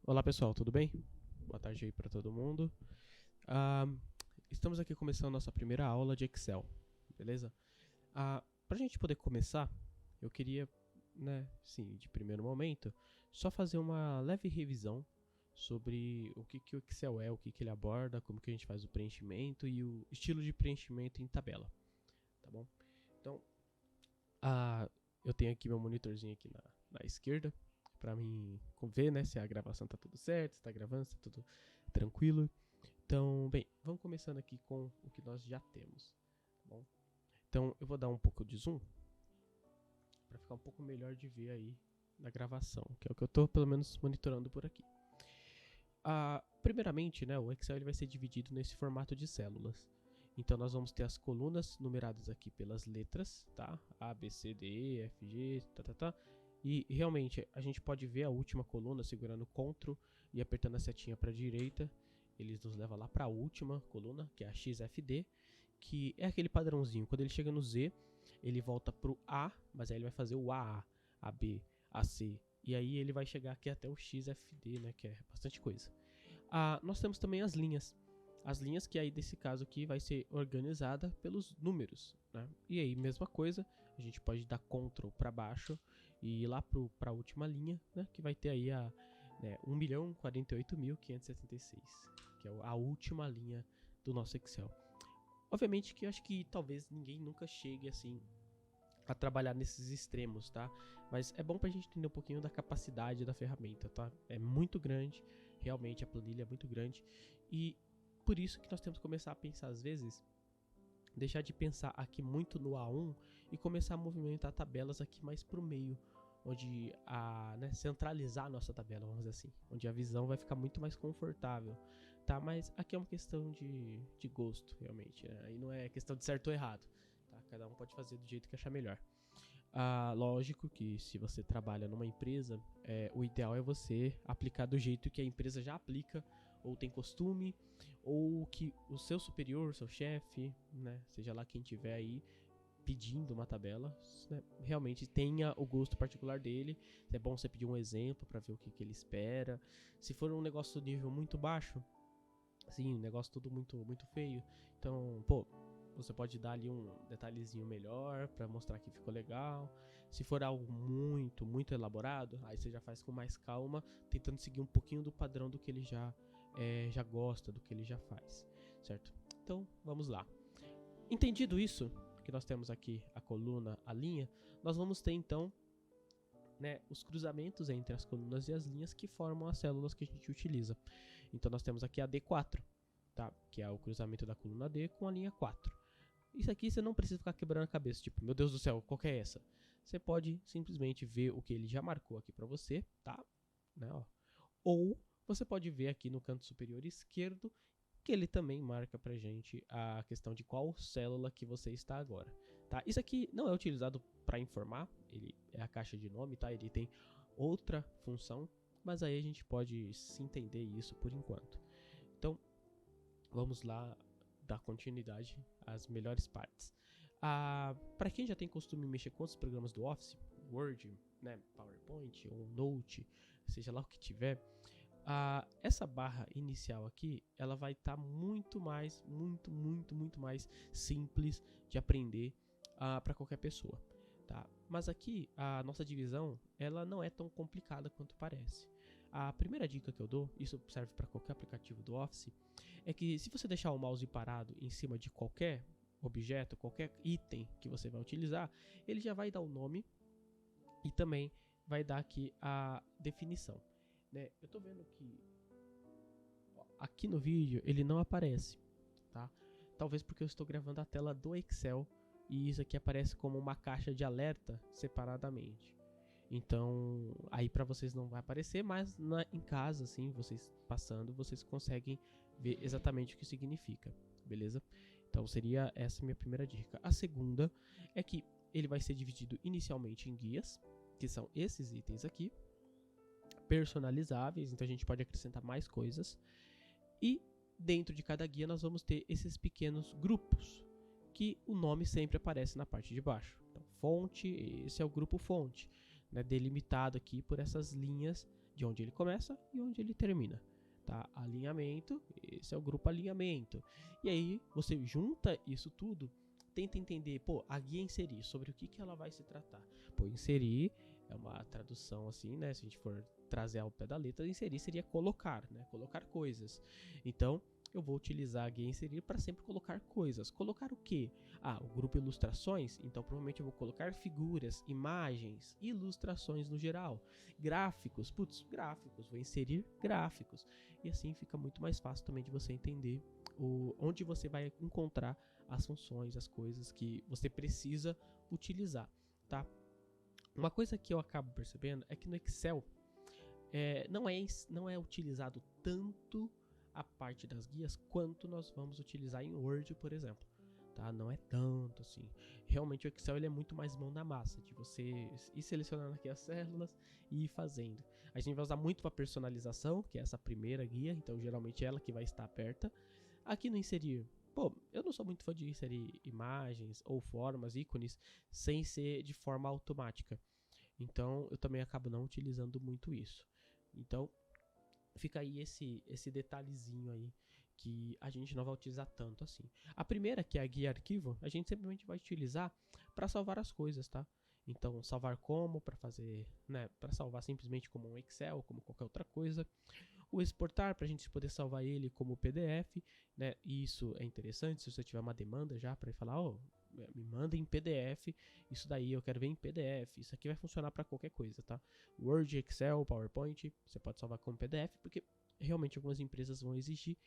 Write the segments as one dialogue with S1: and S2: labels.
S1: Olá pessoal, tudo bem? Boa tarde aí para todo mundo. Ah, Estamos aqui começando nossa primeira aula de Excel, beleza? Para a gente poder começar, eu queria, sim, de primeiro momento, só fazer uma leve revisão sobre o que o Excel é, o que ele aborda, como que a gente faz o preenchimento e o estilo de preenchimento em tabela, tá bom? Então, eu tenho aqui meu monitorzinho aqui na esquerda, para mim ver, né, se a gravação tá tudo certo, se tá gravando, se tá tudo tranquilo. Então, bem, vamos começando aqui com o que nós já temos, tá bom? Então, eu vou dar um pouco de zoom para ficar um pouco melhor de ver aí na gravação, que é o que eu tô pelo menos monitorando por aqui. Primeiramente, né, o Excel ele vai ser dividido nesse formato de células. Então nós vamos ter as colunas numeradas aqui pelas letras, tá? A, B, C, D, E, F, G, tá. E realmente a gente pode ver a última coluna segurando CTRL e apertando a setinha para a direita. Eles nos levam lá para a última coluna, que é a XFD, que é aquele padrãozinho. Quando ele chega no Z, ele volta pro A, mas aí ele vai fazer o AA, AB, AC. E aí ele vai chegar aqui até o XFD, né? Que é bastante coisa. Nós temos também as linhas. As linhas que aí desse caso aqui vai ser organizada pelos números, né? E aí mesma coisa, a gente pode dar CTRL para baixo e ir lá para a última linha, né? Que vai ter aí a 1.048.576, que é a última linha do nosso Excel. Obviamente que eu acho que talvez ninguém nunca chegue assim a trabalhar nesses extremos, tá? Mas é bom pra gente entender um pouquinho da capacidade da ferramenta, tá? É muito grande, realmente a planilha é muito grande e por isso que nós temos que começar a pensar às vezes, deixar de pensar aqui muito no A1 e começar a movimentar tabelas aqui mais pro meio, onde centralizar a nossa tabela, vamos dizer assim, onde a visão vai ficar muito mais confortável, tá? Mas aqui é uma questão de gosto, realmente, né? Aí não é questão de certo ou errado, tá? Cada um pode fazer do jeito que achar melhor. Lógico que se você trabalha numa empresa, o ideal é você aplicar do jeito que a empresa já aplica, ou tem costume, ou que o seu superior, seu chefe, né, seja lá quem tiver aí pedindo uma tabela, né, realmente tenha o gosto particular dele. É bom você pedir um exemplo para ver o que ele espera. Se for um negócio de nível muito baixo, assim, um negócio tudo muito feio, então, você pode dar ali um detalhezinho melhor para mostrar que ficou legal. Se for algo muito elaborado, aí você já faz com mais calma, tentando seguir um pouquinho do padrão do que ele já gosta, do que ele já faz, certo? Então, vamos lá. Entendido isso, que nós temos aqui a coluna, a linha, nós vamos ter então, né, os cruzamentos entre as colunas e as linhas que formam as células que a gente utiliza. Então nós temos aqui a D4, tá? Que é o cruzamento da coluna D com a linha 4. Isso aqui você não precisa ficar quebrando a cabeça, tipo, meu Deus do céu, qual que é essa? Você pode simplesmente ver o que ele já marcou aqui para você, tá? Né, ó. Ou você pode ver aqui no canto superior esquerdo que ele também marca pra gente a questão de qual célula que você está agora, tá? Isso aqui não é utilizado para informar, ele é a caixa de nome, tá? Ele tem outra função, mas aí a gente pode se entender isso por enquanto. Então, vamos lá dar continuidade às melhores partes. Para quem já tem costume de mexer com os programas do Office, Word, né, PowerPoint ou Note, seja lá o que tiver, essa barra inicial aqui, ela vai estar muito mais simples de aprender para qualquer pessoa, tá? Mas aqui a nossa divisão, ela não é tão complicada quanto parece. A primeira dica que eu dou, isso serve para qualquer aplicativo do Office, é que se você deixar o mouse parado em cima de qualquer objeto, qualquer item que você vai utilizar, ele já vai dar o nome e também vai dar aqui a definição. Né? Eu tô vendo que aqui no vídeo ele não aparece, tá? Talvez porque eu estou gravando a tela do Excel e isso aqui aparece como uma caixa de alerta separadamente. Então, aí para vocês não vai aparecer, mas em casa, assim, vocês passando, vocês conseguem ver exatamente o que significa, beleza? Então, seria essa minha primeira dica. A segunda é que ele vai ser dividido inicialmente em guias, que são esses itens aqui, personalizáveis, então a gente pode acrescentar mais coisas. E dentro de cada guia nós vamos ter esses pequenos grupos, que o nome sempre aparece na parte de baixo. Então, fonte, esse é o grupo fonte. né, delimitado aqui por essas linhas de onde ele começa e onde ele termina. Tá? Alinhamento, esse é o grupo alinhamento. E aí você junta isso tudo, tenta entender, pô, a guia inserir, sobre o que ela vai se tratar. Pô, inserir é uma tradução assim, né? Se a gente for trazer ao pé da letra, inserir seria colocar, né? Colocar coisas. Então, eu vou utilizar a guia inserir para sempre colocar coisas. Colocar o quê? Ah, o grupo ilustrações, então provavelmente eu vou colocar figuras, imagens, ilustrações no geral. Gráficos, gráficos, vou inserir gráficos. E assim fica muito mais fácil também de você entender onde você vai encontrar as funções, as coisas que você precisa utilizar, tá? Uma coisa que eu acabo percebendo é que no Excel não é utilizado tanto a parte das guias quanto nós vamos utilizar em Word, por exemplo. Tá? Não é tanto assim. Realmente o Excel ele é muito mais mão na massa, de você ir selecionando aqui as células e ir fazendo. A gente vai usar muito para personalização, que é essa primeira guia, então geralmente é ela que vai estar aberta. Aqui no inserir, pô, eu não sou muito fã de inserir imagens ou formas, ícones, sem ser de forma automática. Então eu também acabo não utilizando muito isso. Então fica aí esse detalhezinho aí que a gente não vai utilizar tanto assim. A primeira, que é a guia arquivo, a gente simplesmente vai utilizar para salvar as coisas, tá? Então, salvar como, para fazer, né, para salvar simplesmente como um Excel, como qualquer outra coisa. O exportar, para a gente poder salvar ele como PDF, né? Isso é interessante se você tiver uma demanda já para falar, ó, me manda em PDF, isso daí eu quero ver em PDF. Isso aqui vai funcionar para qualquer coisa, tá? Word, Excel, PowerPoint, você pode salvar como PDF, porque realmente algumas empresas vão exigir,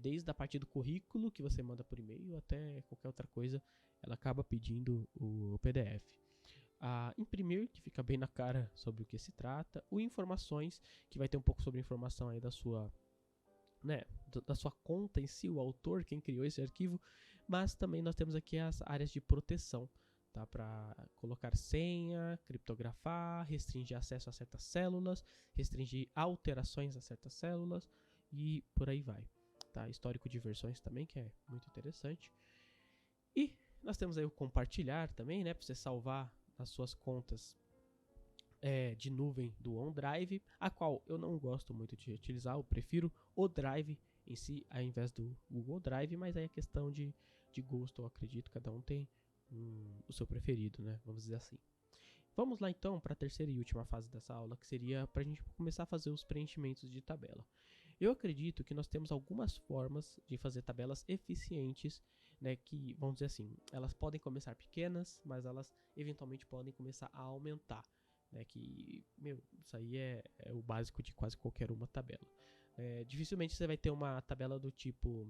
S1: desde a parte do currículo que você manda por e-mail até qualquer outra coisa, ela acaba pedindo o PDF. Imprimir, que fica bem na cara sobre o que se trata. O informações, que vai ter um pouco sobre informação aí da sua, né, da sua conta em si, o autor, quem criou esse arquivo. Mas também nós temos aqui as áreas de proteção, tá? Para colocar senha, criptografar, restringir acesso a certas células, restringir alterações a certas células e por aí vai. Tá? Histórico de versões também, que é muito interessante. E nós temos aí o compartilhar também, né? Para você salvar as suas contas de nuvem do OneDrive, a qual eu não gosto muito de utilizar, eu prefiro o Drive em si, ao invés do Google Drive, mas aí é questão de gosto, eu acredito, cada um tem o seu preferido, né? Vamos dizer assim. Vamos lá então para a terceira e última fase dessa aula, que seria para a gente começar a fazer os preenchimentos de tabela. Eu acredito que nós temos algumas formas de fazer tabelas eficientes, né, que, vamos dizer assim, elas podem começar pequenas, mas elas eventualmente podem começar a aumentar. Né, que, isso aí é o básico de quase qualquer uma tabela. Dificilmente você vai ter uma tabela do tipo,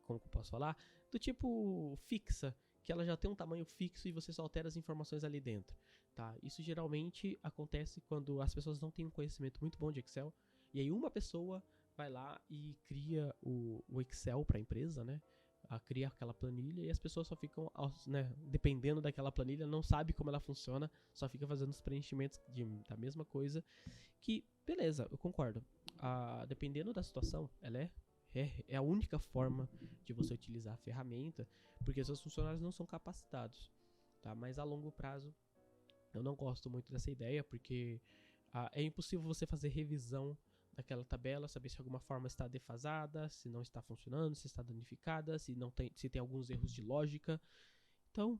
S1: como que eu posso falar? Do tipo fixa, que ela já tem um tamanho fixo e você só altera as informações ali dentro. Tá? Isso geralmente acontece quando as pessoas não têm um conhecimento muito bom de Excel, e aí uma pessoa vai lá e cria o Excel para a empresa, né? Cria aquela planilha e as pessoas só ficam, né, dependendo daquela planilha, não sabe como ela funciona, só fica fazendo os preenchimentos da mesma coisa, que, beleza, eu concordo. Dependendo da situação, ela é a única forma de você utilizar a ferramenta, porque seus funcionários não são capacitados, tá? Mas a longo prazo, eu não gosto muito dessa ideia, porque é impossível você fazer revisão daquela tabela, saber se alguma forma está defasada, se não está funcionando, se está danificada, se tem alguns erros de lógica. Então,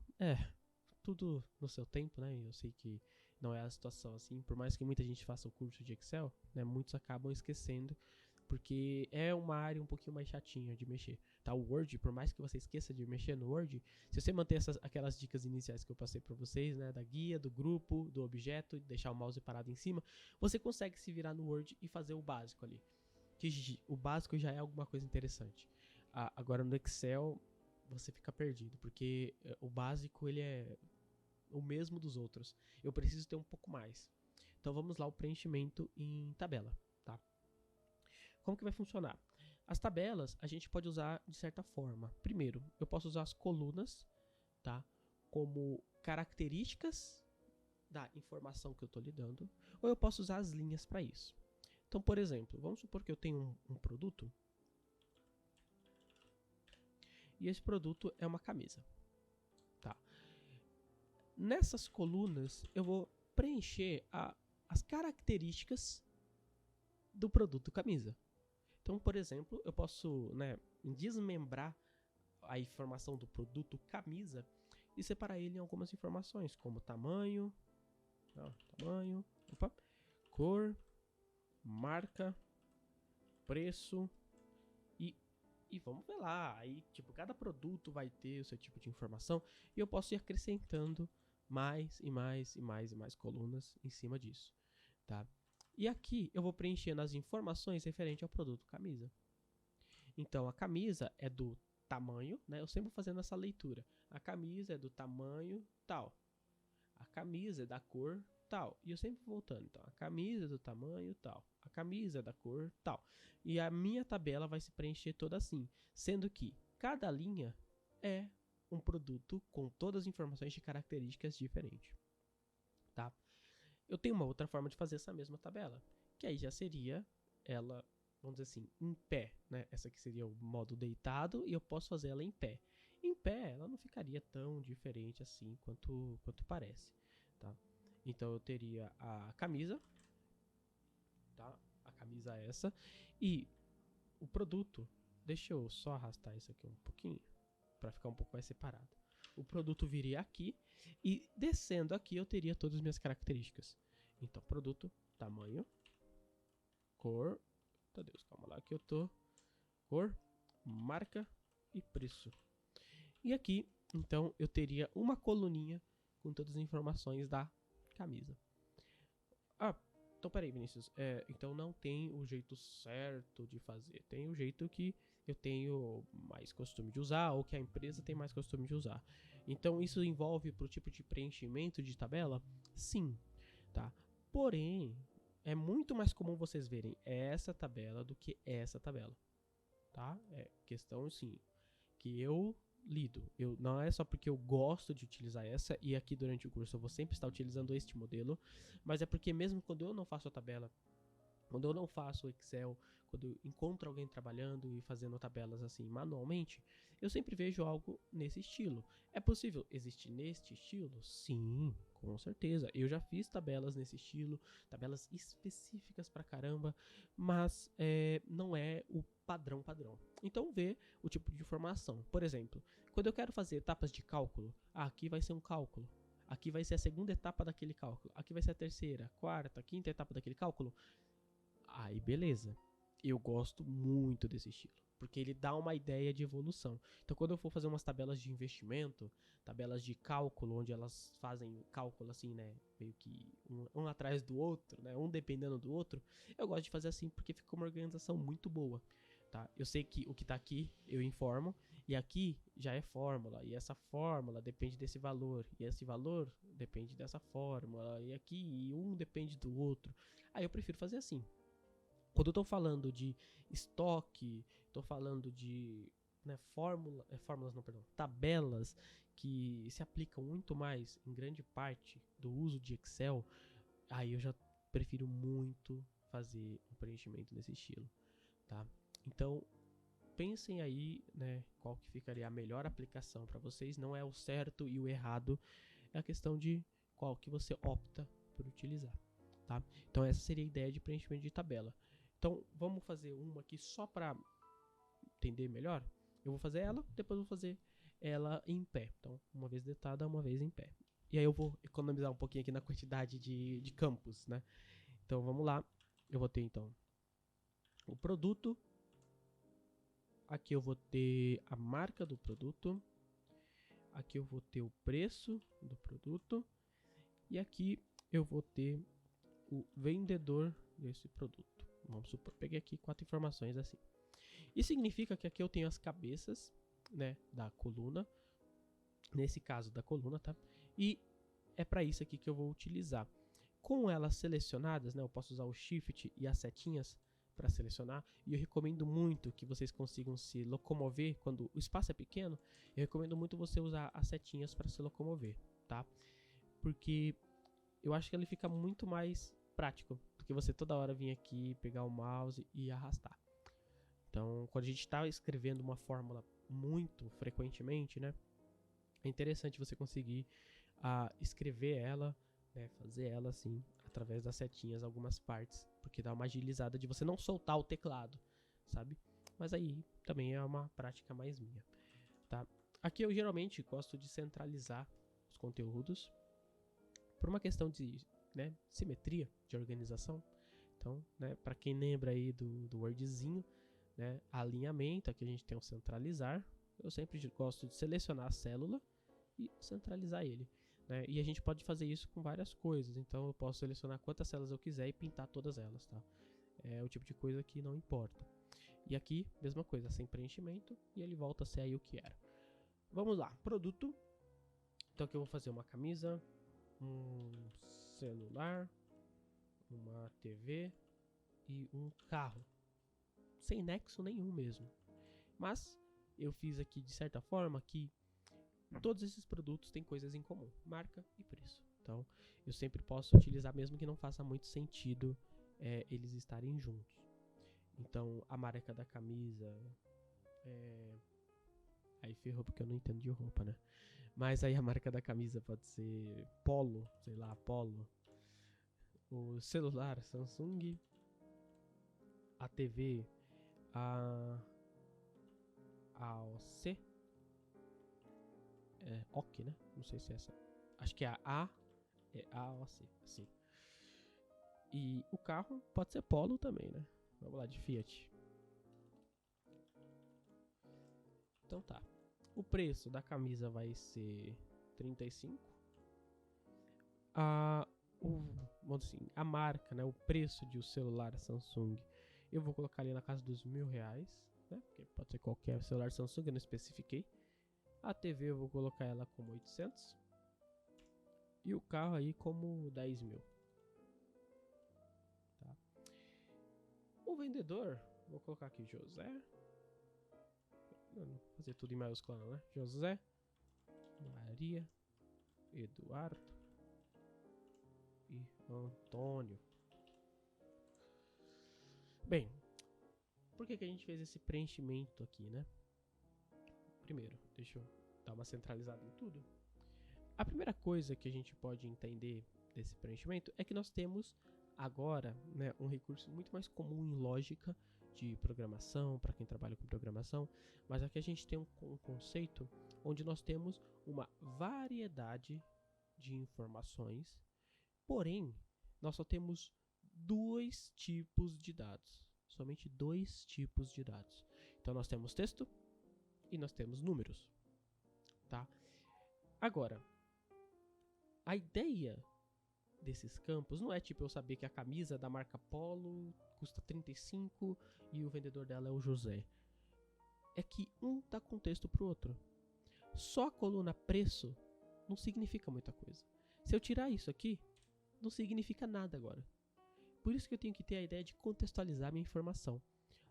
S1: tudo no seu tempo, né? Eu sei que não é a situação assim, por mais que muita gente faça o curso de Excel, né? Muitos acabam esquecendo, porque é uma área um pouquinho mais chatinha de mexer, tá? O Word, por mais que você esqueça de mexer no Word, se você manter aquelas dicas iniciais que eu passei para vocês, né, da guia, do grupo, do objeto, deixar o mouse parado em cima, você consegue se virar no Word e fazer o básico ali. Que o básico já é alguma coisa interessante. Agora no Excel você fica perdido, porque o básico ele é o mesmo dos outros. Eu preciso ter um pouco mais. Então vamos lá, o preenchimento em tabela. Como que vai funcionar? As tabelas a gente pode usar de certa forma. Primeiro, eu posso usar as colunas, tá, como características da informação que eu estou lidando, ou eu posso usar as linhas para isso. Então, por exemplo, vamos supor que eu tenho um produto e esse produto é uma camisa. Tá? Nessas colunas eu vou preencher as características do produto camisa. Então, por exemplo, eu posso, né, desmembrar a informação do produto camisa e separar ele em algumas informações, como tamanho, cor, marca, preço e vamos ver lá. Aí, tipo, cada produto vai ter o seu tipo de informação e eu posso ir acrescentando mais e mais colunas em cima disso, tá? E aqui eu vou preenchendo as informações referente ao produto camisa. Então, a camisa é do tamanho, né? Eu sempre vou fazendo essa leitura. A camisa é do tamanho tal. A camisa é da cor tal. E eu sempre voltando. Então, a camisa é do tamanho tal. A camisa é da cor tal. E a minha tabela vai se preencher toda assim. Sendo que cada linha é um produto com todas as informações de características diferentes. Tá? Eu tenho uma outra forma de fazer essa mesma tabela. Que aí já seria ela, vamos dizer assim, em pé, né? Essa aqui seria o modo deitado e eu posso fazer ela em pé. Em pé, ela não ficaria tão diferente assim quanto parece, tá? Então eu teria a camisa, tá? A camisa é essa e o produto. Deixa eu só arrastar isso aqui um pouquinho para ficar um pouco mais separado. O produto viria aqui e descendo aqui eu teria todas as minhas características. Então produto, tamanho, cor, meu Deus, calma lá que eu tô, cor, marca e preço. E aqui, então, eu teria uma coluninha com todas as informações da camisa. Ah, então peraí, Vinícius, então não tem o jeito certo de fazer, tem o jeito que eu tenho mais costume de usar ou que a empresa tem mais costume de usar. Então isso envolve pro tipo de preenchimento de tabela? Sim, tá? Porém, é muito mais comum vocês verem essa tabela do que essa tabela, tá? É questão, sim, que eu lido. Não é só porque eu gosto de utilizar essa e aqui durante o curso eu vou sempre estar utilizando este modelo, mas é porque mesmo quando eu não faço a tabela, quando eu não faço o Excel, quando eu encontro alguém trabalhando e fazendo tabelas assim manualmente, eu sempre vejo algo nesse estilo. É possível existir neste estilo? Sim, com certeza. Eu já fiz tabelas nesse estilo, tabelas específicas pra caramba, mas não é o padrão. Então vê o tipo de informação. Por exemplo, quando eu quero fazer etapas de cálculo, aqui vai ser um cálculo. Aqui vai ser a segunda etapa daquele cálculo. Aqui vai ser a terceira, quarta, quinta etapa daquele cálculo. Aí beleza, eu gosto muito desse estilo, porque ele dá uma ideia de evolução. Então quando eu for fazer umas tabelas de investimento, tabelas de cálculo, onde elas fazem cálculo assim, né, meio que um atrás do outro, né, um dependendo do outro, eu gosto de fazer assim porque fica uma organização muito boa, tá? Eu sei que o que tá aqui eu informo, e aqui já é fórmula, e essa fórmula depende desse valor, e esse valor depende dessa fórmula, e aqui um depende do outro. Aí eu prefiro fazer assim. Quando eu tô falando de estoque, tô falando de, né, tabelas que se aplicam muito mais em grande parte do uso de Excel, aí eu já prefiro muito fazer um preenchimento nesse estilo, tá? Então, pensem aí, né, qual que ficaria a melhor aplicação para vocês. Não é o certo e o errado, é a questão de qual que você opta por utilizar, tá? Então essa seria a ideia de preenchimento de tabela. Então, vamos fazer uma aqui só para entender melhor. Eu vou fazer ela, depois vou fazer ela em pé. Então, uma vez deitada, uma vez em pé. E aí eu vou economizar um pouquinho aqui na quantidade de campos, né? Então, vamos lá. Eu vou ter, então, o produto. Aqui eu vou ter a marca do produto. Aqui eu vou ter o preço do produto. E aqui eu vou ter o vendedor desse produto. Vamos supor, peguei aqui 4 informações assim. Isso significa que aqui eu tenho as cabeças, né, da coluna. Nesse caso da coluna, tá? E é para isso aqui que eu vou utilizar. Com elas selecionadas, né, eu posso usar o Shift e as setinhas para selecionar. E eu recomendo muito que vocês consigam se locomover quando o espaço é pequeno. Eu recomendo muito você usar as setinhas para se locomover, tá? Porque eu acho que ele fica muito mais prático do que você toda hora vir aqui, pegar o mouse e arrastar. Então, quando a gente está escrevendo uma fórmula muito frequentemente, né, é interessante você conseguir escrever ela né, fazer ela assim, através das setinhas, algumas partes, porque dá uma agilizada de você não soltar o teclado, sabe? Mas aí também é uma prática mais minha, tá? Aqui eu geralmente gosto de centralizar os conteúdos por uma questão de, né, simetria, de organização. Então, né, para quem lembra aí do Wordzinho, né, alinhamento, aqui a gente tem o centralizar. Eu sempre gosto de selecionar a célula e centralizar ele, né? E a gente pode fazer isso com várias coisas. Então eu posso selecionar quantas células eu quiser e pintar todas elas, tá? É o tipo de coisa que não importa. E aqui, mesma coisa, sem preenchimento, e ele volta a ser aí o que era. Vamos lá, produto. Então aqui eu vou fazer uma camisa, um celular, uma TV e um carro. Sem nexo nenhum mesmo. Mas eu fiz aqui de certa forma que todos esses produtos têm coisas em comum, marca e preço. Então eu sempre posso utilizar, mesmo que não faça muito sentido eles estarem juntos. Então a marca da camisa aí ferrou porque eu não entendo de roupa, né? Mas aí a marca da camisa pode ser Polo, sei lá, Polo. O celular Samsung, a TV a AOC, OK, né? Não sei se é essa. Acho que é a AOC, assim. E o carro pode ser Polo também, né? Vamos lá, de Fiat. Então tá. O preço da camisa vai ser 35. Vamos assim, a marca, né? O preço de um celular Samsung, eu vou colocar ali na casa dos R$1.000, né? Porque pode ser qualquer celular Samsung, eu não especifiquei. A TV eu vou colocar ela como 800. E o carro aí como 10 mil. Tá. O vendedor, vou colocar aqui José. Vou fazer tudo em maiúscula, né? José, Maria, Eduardo e Antônio. Bem, por que a gente fez esse preenchimento aqui, né? Primeiro, deixa eu dar uma centralizada em tudo. A primeira coisa que a gente pode entender desse preenchimento é que nós temos agora, né, um recurso muito mais comum em lógica de programação, para quem trabalha com programação, mas aqui a gente tem um conceito onde nós temos uma variedade de informações, porém, nós só temos dois tipos de dados, somente dois tipos de dados. Então nós temos texto e nós temos números, tá? Agora, a ideia desses campos não é tipo eu saber que a camisa da marca Polo custa 35 e o vendedor dela é o José. É que um dá contexto pro outro. Só a coluna preço não significa muita coisa. Se eu tirar isso aqui, não significa nada agora. Por isso que eu tenho que ter a ideia de contextualizar minha informação.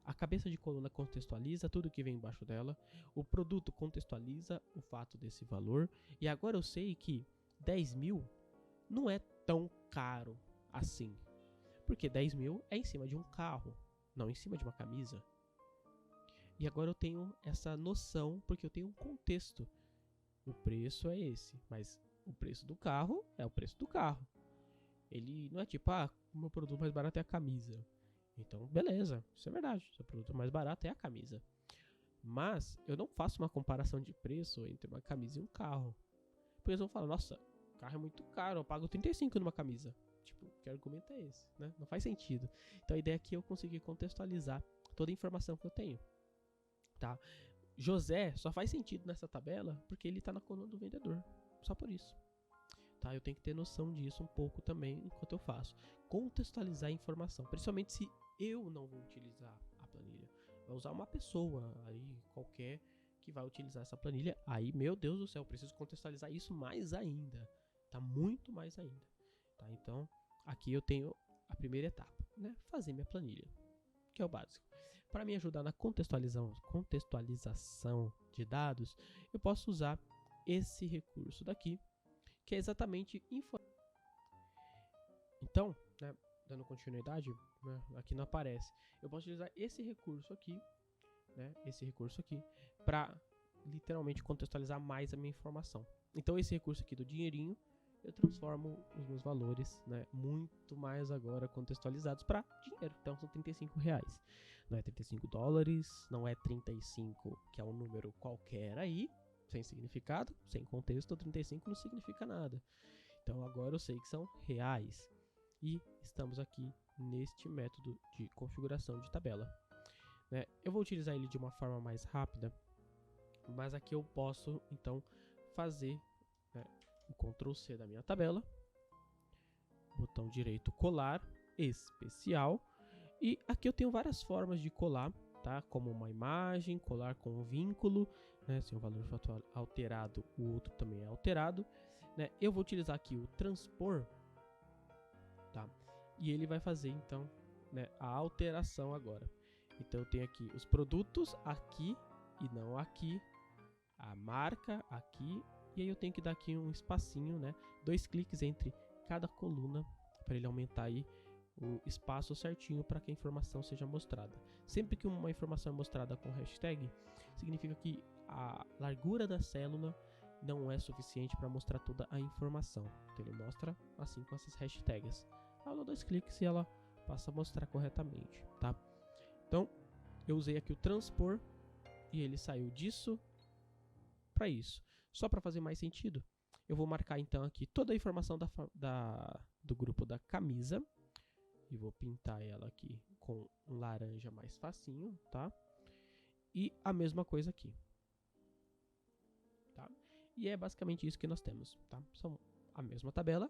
S1: A cabeça de coluna contextualiza tudo que vem embaixo dela, o produto contextualiza o fato desse valor, e agora eu sei que 10 mil não é tão caro assim. Porque 10 mil é em cima de um carro, não em cima de uma camisa. E agora eu tenho essa noção, porque eu tenho um contexto. O preço é esse, mas o preço do carro é o preço do carro. Ele não é tipo, o meu produto mais barato é a camisa. Então, beleza, isso é verdade. O seu produto mais barato é a camisa. Mas eu não faço uma comparação de preço entre uma camisa e um carro. Porque eles vão falar, nossa, o carro é muito caro, eu pago 35 numa camisa. Tipo, que argumento é esse, né? Não faz sentido. Então a ideia aqui é eu conseguir contextualizar toda a informação que eu tenho. Tá? José só faz sentido nessa tabela porque ele está na coluna do vendedor. Só por isso. Tá? Eu tenho que ter noção disso um pouco também enquanto eu faço. Contextualizar a informação. Principalmente se eu não vou utilizar a planilha. Vai usar uma pessoa aí qualquer que vai utilizar essa planilha. Aí, meu Deus do céu, eu preciso contextualizar isso mais ainda. Tá? Muito mais ainda. Tá? Então, aqui eu tenho a primeira etapa, né? Fazer minha planilha, que é o básico. Para me ajudar na contextualização de dados, eu posso usar esse recurso daqui, que é exatamente Então, né, dando continuidade, né, aqui não aparece. Eu posso utilizar esse recurso aqui, né, para literalmente contextualizar mais a minha informação. Então, esse recurso aqui do dinheirinho, eu transformo os meus valores, né, muito mais agora contextualizados para dinheiro. Então são R$ 35. Não é $35, não é 35, que é um número qualquer aí, sem significado, sem contexto. 35 não significa nada. Então agora eu sei que são reais. E estamos aqui neste método de configuração de tabela, né? Eu vou utilizar ele de uma forma mais rápida, mas aqui eu posso então fazer, né, o Ctrl C da minha tabela, botão direito colar especial, e aqui eu tenho várias formas de colar, tá? Como uma imagem, colar com um vínculo, né? Se um valor for alterado, o outro também é alterado, né? Eu vou utilizar aqui o transpor, tá? E ele vai fazer então, né, a alteração agora. Então eu tenho aqui os produtos aqui e não aqui, a marca aqui, e aí eu tenho que dar aqui um espacinho, né, 2 cliques entre cada coluna para ele aumentar aí o espaço certinho para que a informação seja mostrada. Sempre que uma informação é mostrada com hashtag, significa que a largura da célula não é suficiente para mostrar toda a informação. Então ele mostra assim com essas hashtags. Eu dou 2 cliques e ela passa a mostrar corretamente, tá? Então eu usei aqui o transpor e ele saiu disso para isso. Só para fazer mais sentido, eu vou marcar então aqui toda a informação do grupo da camisa e vou pintar ela aqui com um laranja mais facinho, tá? E a mesma coisa aqui, tá? E é basicamente isso que nós temos, tá? São a mesma tabela,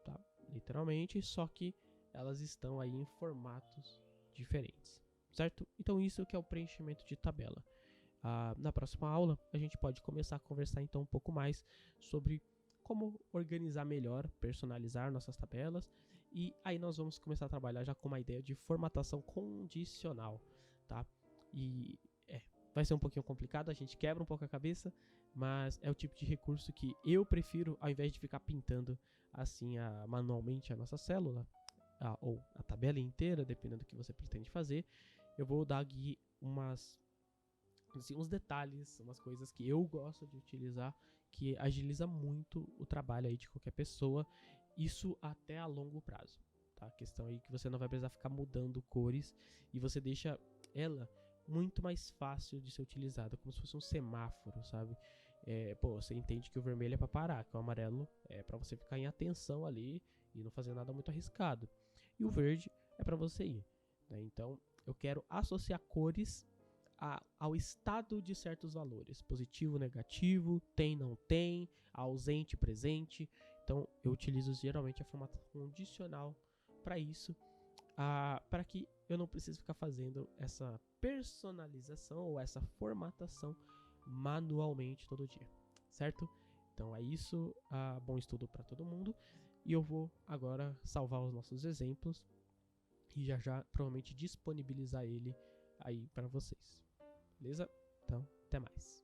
S1: tá? Literalmente, só que elas estão aí em formatos diferentes, certo? Então isso que é o preenchimento de tabela. Na próxima aula a gente pode começar a conversar então um pouco mais sobre como organizar melhor, personalizar nossas tabelas, e aí nós vamos começar a trabalhar já com uma ideia de formatação condicional, tá? E vai ser um pouquinho complicado, a gente quebra um pouco a cabeça, mas é o tipo de recurso que eu prefiro, ao invés de ficar pintando assim manualmente a nossa célula, ou a tabela inteira, dependendo do que você pretende fazer. Eu vou dar aqui uns detalhes, umas coisas que eu gosto de utilizar, que agiliza muito o trabalho aí de qualquer pessoa, isso até a longo prazo, tá? A questão aí que você não vai precisar ficar mudando cores e você deixa ela muito mais fácil de ser utilizada, como se fosse um semáforo, sabe? Você entende que o vermelho é para parar, que o amarelo é para você ficar em atenção ali e não fazer nada muito arriscado, e o verde é para você ir, né? Então eu quero associar cores ao estado de certos valores, positivo, negativo, tem, não tem, ausente, presente. Então eu utilizo geralmente a formatação condicional para isso, para que eu não precise ficar fazendo essa personalização ou essa formatação manualmente todo dia, certo? Então é isso, bom estudo para todo mundo, e eu vou agora salvar os nossos exemplos e já provavelmente disponibilizar ele aí para vocês. Beleza? Então, até mais.